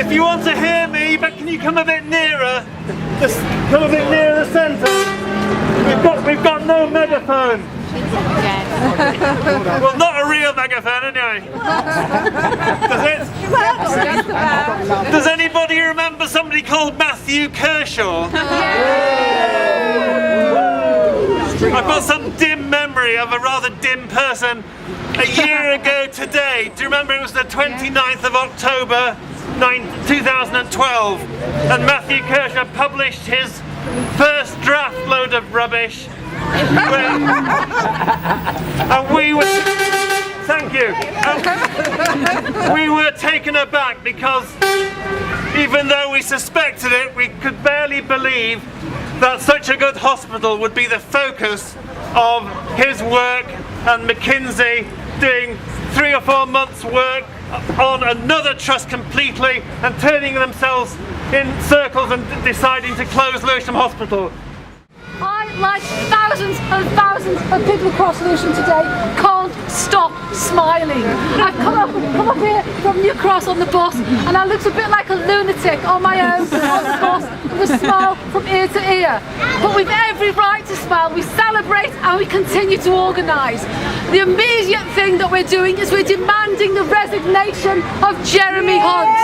If you want to hear me, but can you come a bit nearer? Just come a bit nearer the centre. We've got no megaphone. Well, not a real megaphone anyway. Does it? Does anybody remember somebody called Matthew Kershaw? I've got some dim memory of a rather dim person a year ago today. Do you remember it was the 29th of October 2012 and Matthew Kershaw published his first draft load of rubbish and we were thank you we were taken aback because even though we suspected it, we could barely believe that such a good hospital would be the focus of his work, and McKinsey doing 3 or 4 months work on another trust completely and turning themselves in circles and deciding to close Lewisham Hospital. I, like thousands and thousands of people across Lewisham today, can't stop smiling. I've come up here from New Cross on the bus and I looked a bit like a lunatic on my own on the bus with a smile from ear to ear. But with every right to smile, we celebrate and we continue to organise. The immediate thing that we're doing is we're demanding the resignation of Jeremy Hunt.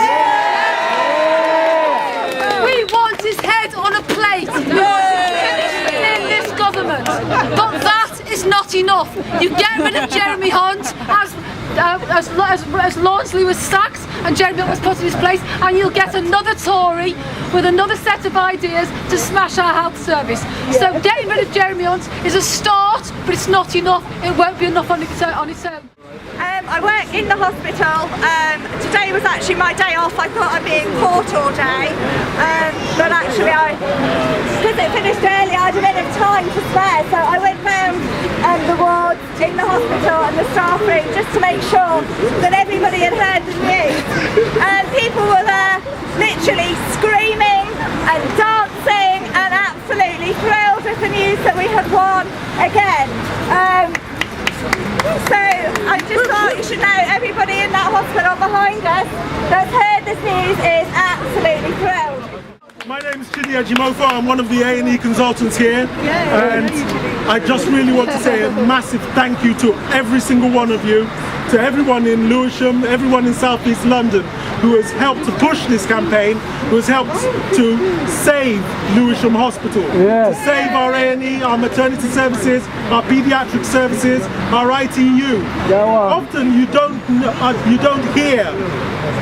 We want his head on a plate. But that is not enough. You get rid of Jeremy Hunt as Lawsley was sacked and Jeremy Hunt was put in his place, and you'll get another Tory with another set of ideas to smash our health service. So getting rid of Jeremy Hunt is a start, but it's not enough. It won't be enough on its own. I work in the hospital. Today was actually my day off. I thought I'd be in court all day, but actually because it finished early, I had a bit of time to spare, so I went round the wards in the hospital and the staff room just to make sure that everybody had heard the news. And people were there literally screaming and dancing and absolutely thrilled with the news that we had won again. So I just thought you should know everybody in that hospital behind us that's heard this news is absolutely thrilled. My name is Chidi Ajimofo. I'm one of the A&E consultants here, and I just really want to say a massive thank you to every single one of you, to everyone in Lewisham, everyone in South East London who has helped to push this campaign, who has helped to save Lewisham Hospital, to save our A&E, our maternity services, our paediatric services, our ITU. Often you don't hear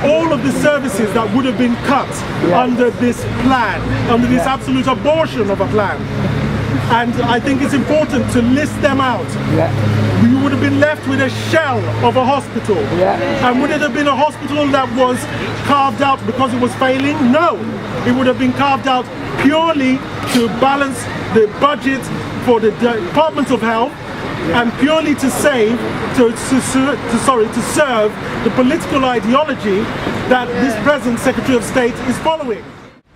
all of the services that would have been cut under this plan, under this absolute abortion of a plan. And I think it's important to list them out. You would have been left with a shell of a hospital. And would it have been a hospital that was carved out because it was failing? No. It would have been carved out purely to balance the budget for the Department of Health and purely to serve the political ideology that this present Secretary of State is following.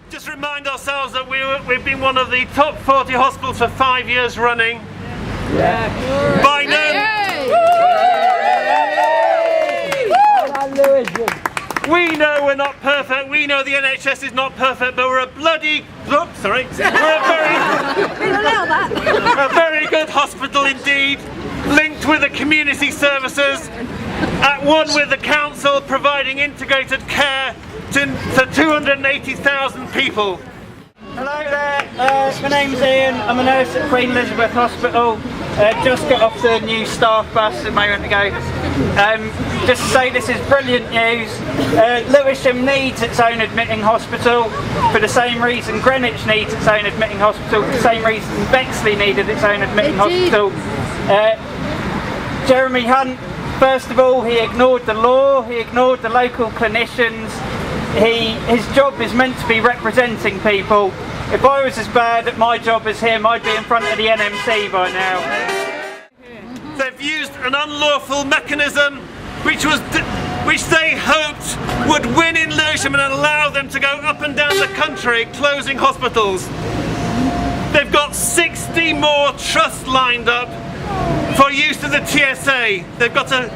Just remind ourselves that we've been one of the top 40 hospitals for 5 years running. By we know we're not perfect, we know the NHS is not perfect, but we're a a very good hospital indeed, linked with the community services, at one with the council, providing integrated care to 280,000 people. Hello there, my name's Ian, I'm a nurse at Queen Elizabeth Hospital. Just got off the new staff bus a moment ago. Just to say this is brilliant news. Lewisham needs its own admitting hospital for the same reason Greenwich needs its own admitting hospital, for the same reason Bexley needed its own admitting hospital. Jeremy Hunt, first of all, he ignored the law, he ignored the local clinicians. His job is meant to be representing people. If I was as bad at my job as him, I'd be in front of the NMC by now. They've used an unlawful mechanism which they hoped would win in Lewisham and allow them to go up and down the country closing hospitals. They've got 60 more trusts lined up for use of the TSA. They've got a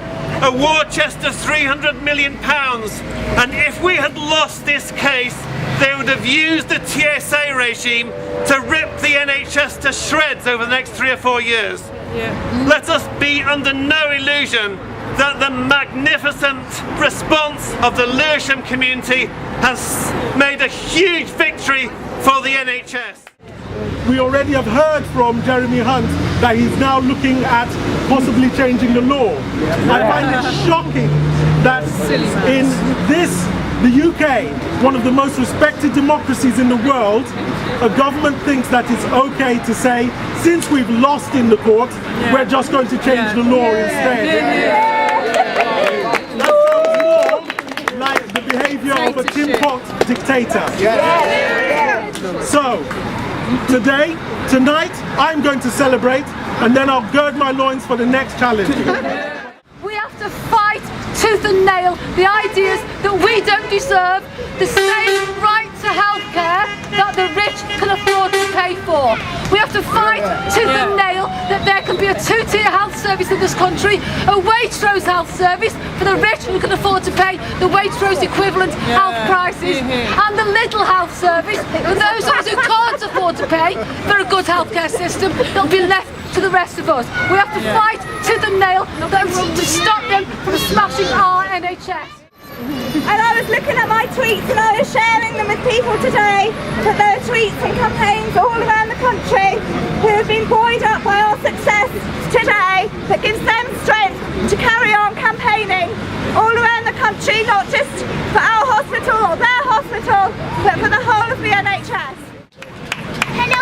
a war chest of £300 million, and if we had lost this case, they would have used the TSA regime to rip the NHS to shreds over the next 3 or 4 years. Let us be under no illusion that the magnificent response of the Lewisham community has made a huge victory for the NHS. We already have heard from Jeremy Hunt that he's now looking at possibly changing the law. I find it shocking that in the UK, one of the most respected democracies in the world, a government thinks that it's okay to say, since we've lost in the court, we're just going to change the law instead. That sounds more like the behaviour of a Tin Pot dictator. So, tonight, I'm going to celebrate, and then I'll gird my loins for the next challenge. We have to fight tooth and nail the ideas that we don't deserve the same right to healthcare that the rich can afford to pay for. We have to fight tooth and nail that there can be a two-tier health service in this country, a Waitrose health service for the rich who can afford to pay the Waitrose equivalent health prices, and the little health service for those of us who can't afford to pay for a good healthcare system that'll be left to the rest of us. We have to fight tooth and nail to stop them from smashing our NHS. And I was looking at my tweets and I was sharing them with people today, that there are tweets and campaigns all around the country who have been buoyed up by our success today, that gives them strength to carry on campaigning all around the country, not just for our hospital or their hospital, but for the whole of the NHS. Hello,